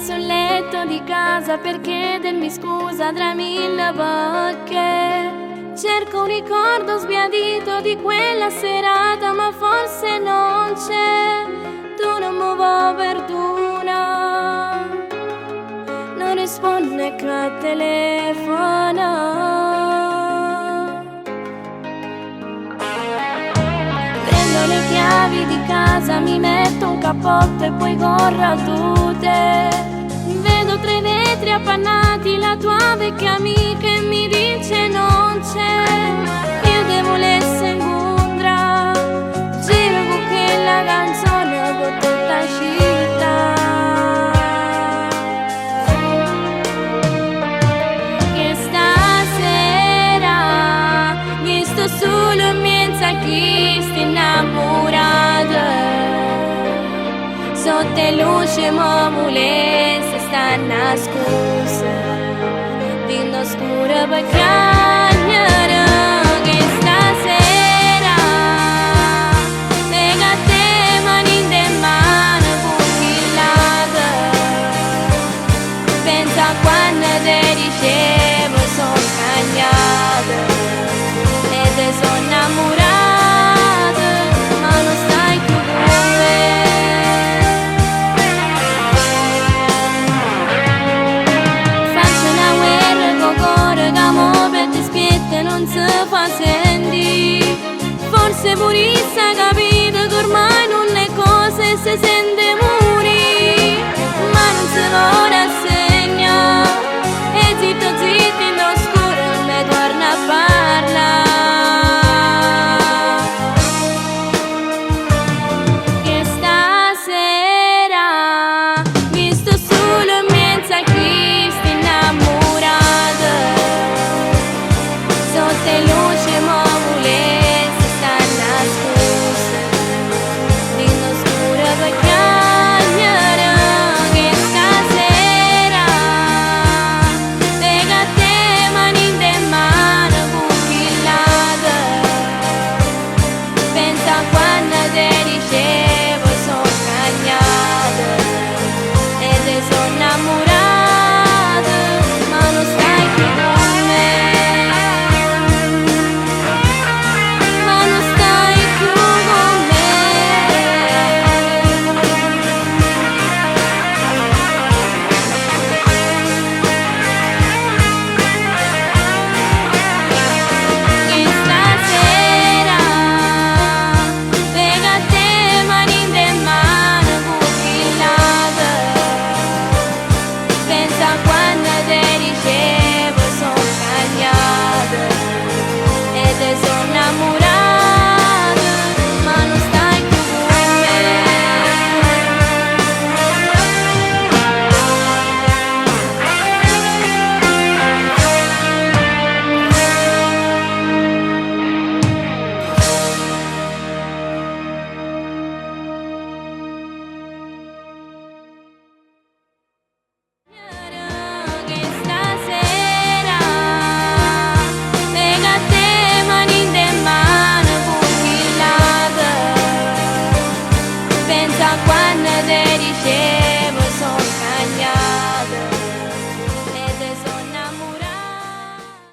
sul letto di casa per chiedermi scusa tra mille perché cerco un ricordo sbiadito di quella serata, ma forse non c'è. Tu non mi vuoi perdona, non risponde che al telefono. Prendo le chiavi di casa, mi metto un cappotto e poi corro a tute. Vedo 3 vetri appannati, la tua vecchia amica e mi dice non c'è. Io devo essere in Gundra, giro con quella canzone per tutta la città. Che stasera mi sto solo in mezzo a chi sta innamorata. Sotto le luci mi se sta nascosta dentro scuro per cagnare. Che stasera lega te mani in mano cucchillata. Pensa a quando te dicevo sono cagnata e te sono innamorata, ma non stai più con me. Non si fa sentire, forse pure si è capito che ormai non le cose si sente